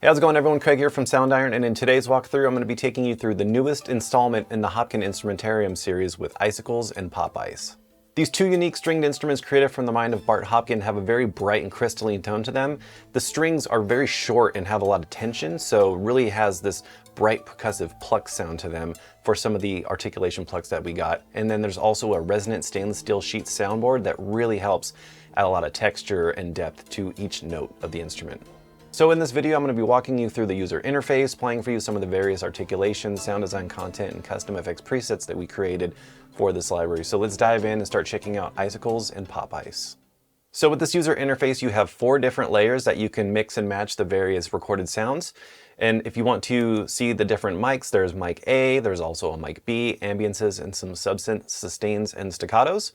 Hey, how's it going everyone? Craig here from Soundiron, and in today's walkthrough I'm going to be taking you through the newest installment in the Hopkin Instrumentarium series with Icicles and Pop Ice. These two unique stringed instruments created from the mind of Bart Hopkin have a very bright and crystalline tone to them. The strings are very short and have a lot of tension, so really has this bright percussive pluck sound to them for some of the articulation plucks that we got. And then there's also a resonant stainless steel sheet soundboard that really helps add a lot of texture and depth to each note of the instrument. So in this video, I'm going to be walking you through the user interface, playing for you some of the various articulations, sound design content, and custom effects presets that we created for this library. So let's dive in and start checking out Icicles and Pop Ice. So with this user interface, you have 4 different layers that you can mix and match the various recorded sounds. And if you want to see the different mics, there's mic A, there's also a mic B, ambiences, and some sustains and staccatos.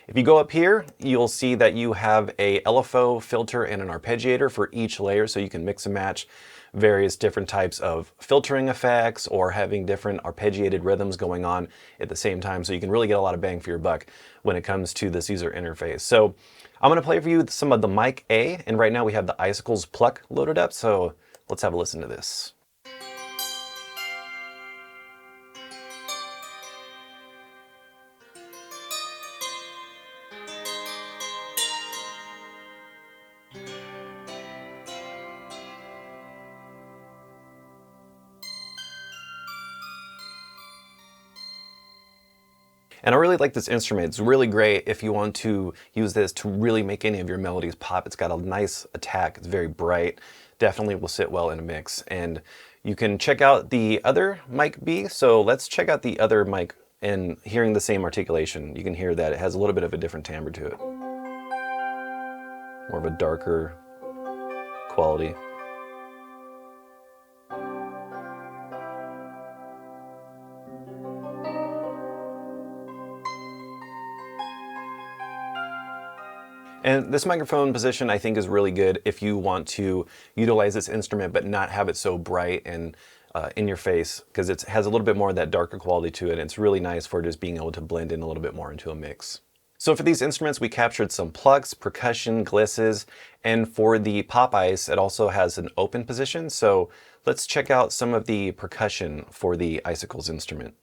If you go up here, you'll see that you have a LFO filter and an arpeggiator for each layer, so you can mix and match various different types of filtering effects or having different arpeggiated rhythms going on at the same time, so you can really get a lot of bang for your buck when it comes to this user interface. So I'm going to play for you some of the mic A, and right now we have the Icicles pluck loaded up, so let's have a listen to this. And I really like this instrument. It's really great if you want to use this to really make any of your melodies pop. It's got a nice attack. It's very bright. Definitely will sit well in a mix. And you can check out the other mic B. So let's check out the other mic, and hearing the same articulation, you can hear that it has a little bit of a different timbre to it. More of a darker quality. And this microphone position I think is really good if you want to utilize this instrument but not have it so bright and in your face, because it has a little bit more of that darker quality to it, and it's really nice for just being able to blend in a little bit more into a mix. So for these instruments we captured some plucks, percussion, glisses, and for the Pop Ice it also has an open position. So let's check out some of the percussion for the Icicles instrument.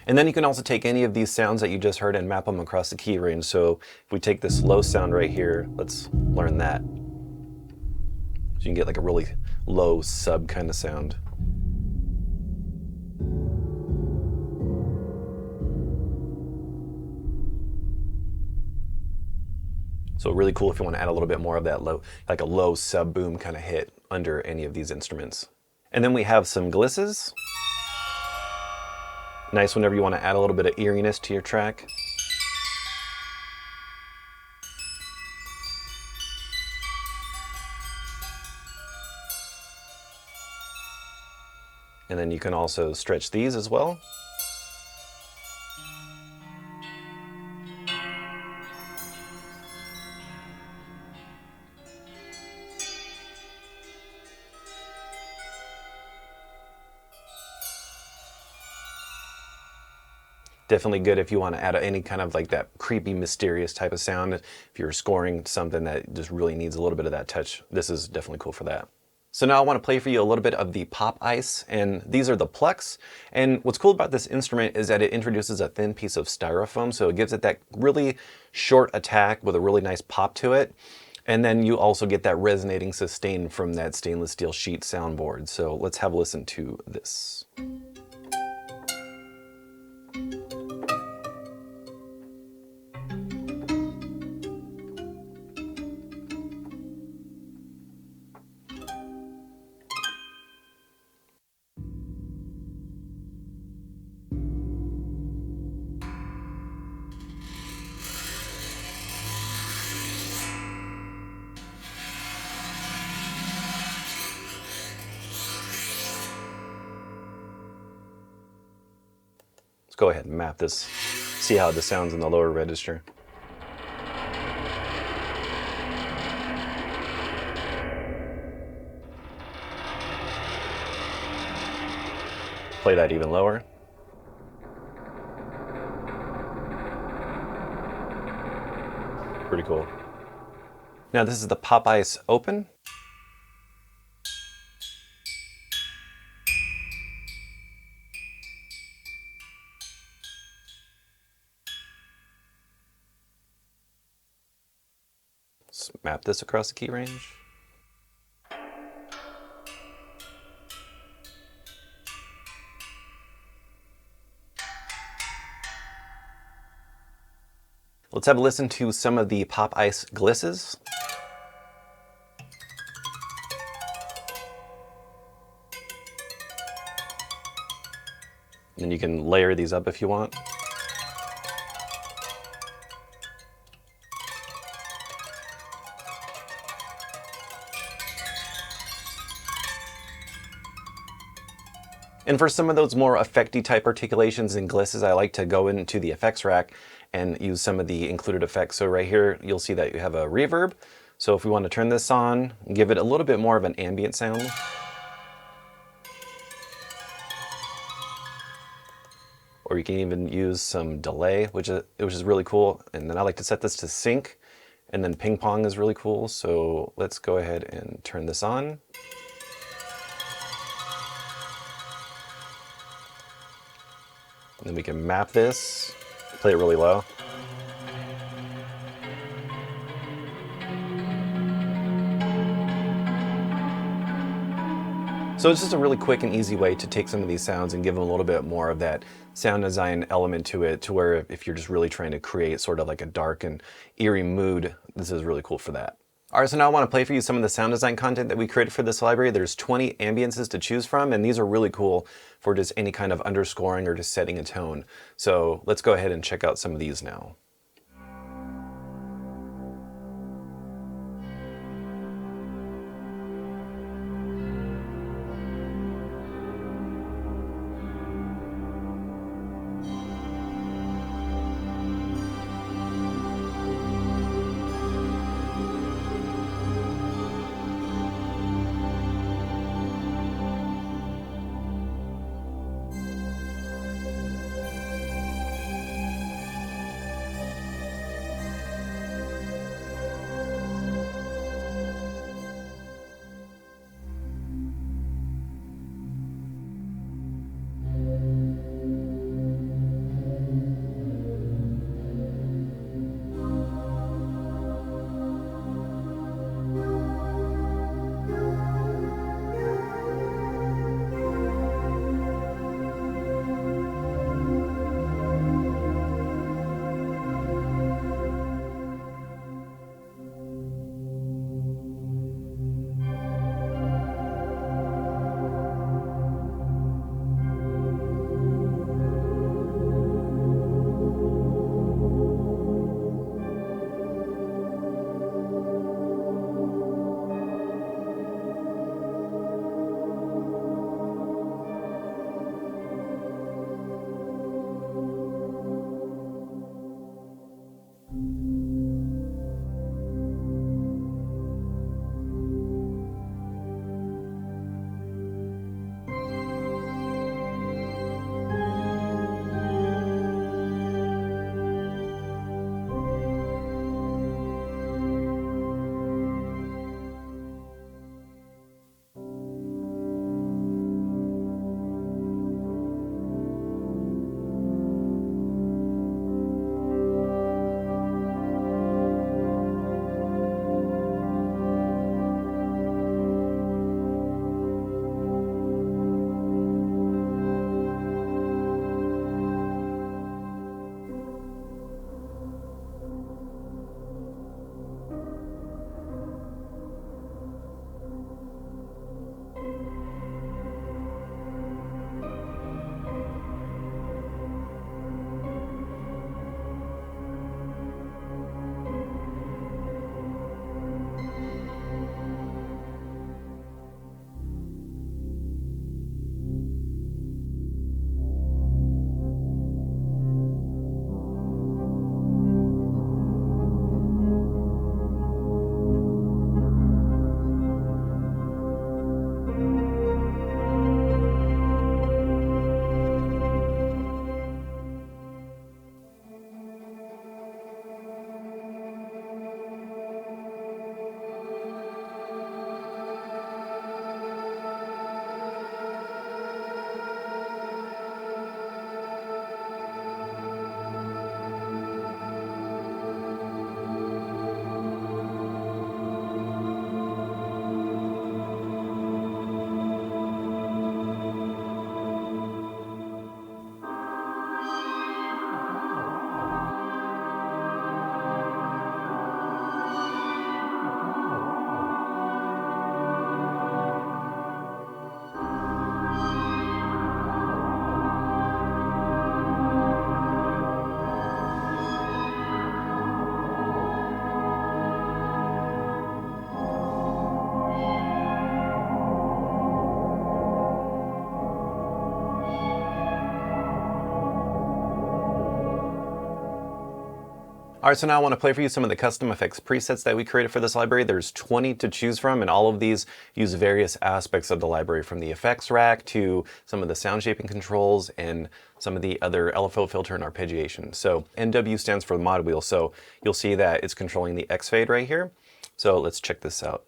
And then you can also take any of these sounds that you just heard and map them across the key range. So if we take this low sound right here, let's learn that. So you can get like a really low sub kind of sound. So really cool if you want to add a little bit more of that low, like a low sub boom kind of hit under any of these instruments. And then we have some glisses. Nice whenever you want to add a little bit of eeriness to your track. And then you can also stretch these as well. Definitely good if you want to add any kind of like that creepy, mysterious type of sound. If you're scoring something that just really needs a little bit of that touch, this is definitely cool for that. So now I want to play for you a little bit of the Pop Ice, and these are the plucks. And what's cool about this instrument is that it introduces a thin piece of styrofoam, so it gives it that really short attack with a really nice pop to it. And then you also get that resonating sustain from that stainless steel sheet soundboard. So let's have a listen to this. Let's go ahead and map this, see how this sounds in the lower register. Play that even lower. Pretty cool. Now this is the Pop Ice Open. Let's map this across the key range. Let's have a listen to some of the Pop Ice glisses. And you can layer these up if you want. And for some of those more effecty type articulations and glisses, I like to go into the effects rack and use some of the included effects. So right here, you'll see that you have a reverb. So if we want to turn this on, give it a little bit more of an ambient sound. Or you can even use some delay, which is really cool. And then I like to set this to sync, and then ping pong is really cool. So let's go ahead and turn this on. And then we can map this, play it really low. So it's just a really quick and easy way to take some of these sounds and give them a little bit more of that sound design element to it, to where if you're just really trying to create sort of like a dark and eerie mood, this is really cool for that. All right, so now I want to play for you some of the sound design content that we created for this library. There's 20 ambiences to choose from, and these are really cool for just any kind of underscoring or just setting a tone. So let's go ahead and check out some of these now. Alright, so now I want to play for you some of the custom effects presets that we created for this library. There's 20 to choose from, and all of these use various aspects of the library, from the effects rack to some of the sound shaping controls and some of the other LFO filter and arpeggiation. So NW stands for the mod wheel, so you'll see that it's controlling the X fade right here. So let's check this out.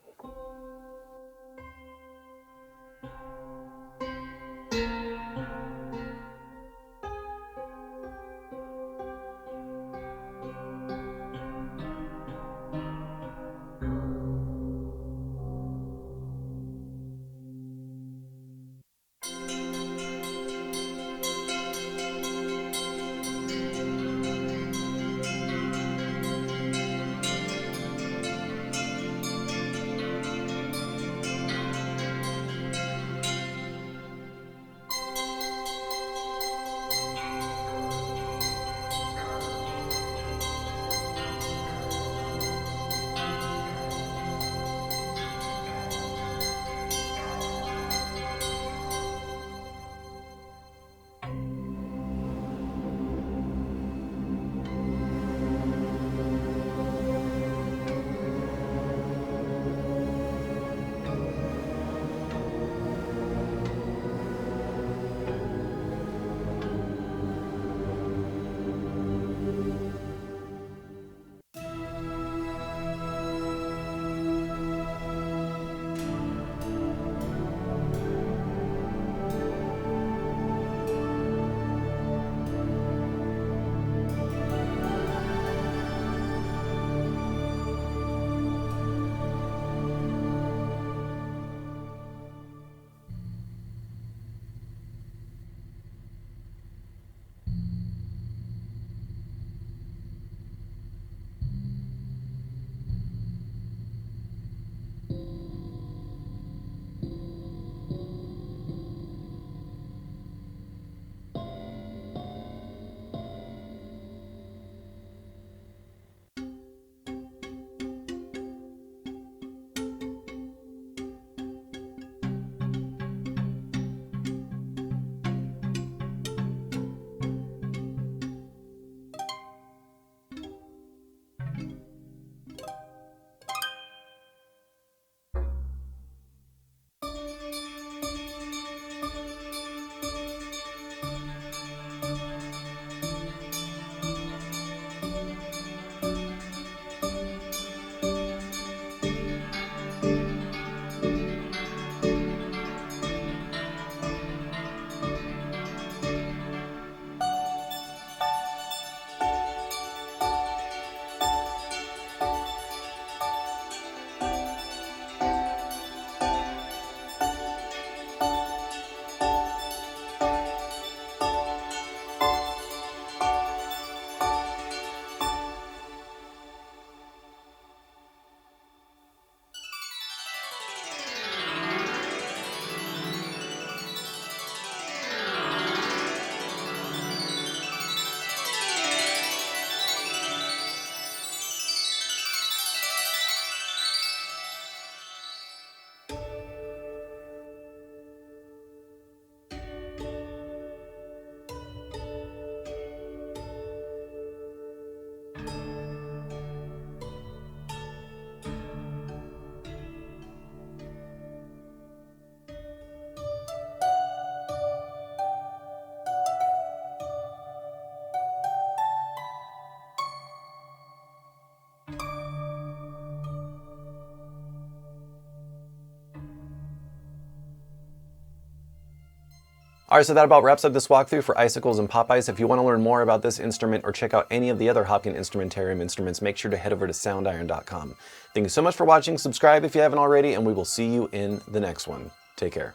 Alright, so that about wraps up this walkthrough for Icicles and Pop Ice. If you want to learn more about this instrument or check out any of the other Hopkin Instrumentarium instruments, make sure to head over to Soundiron.com. Thank you so much for watching, subscribe if you haven't already, and we will see you in the next one. Take care.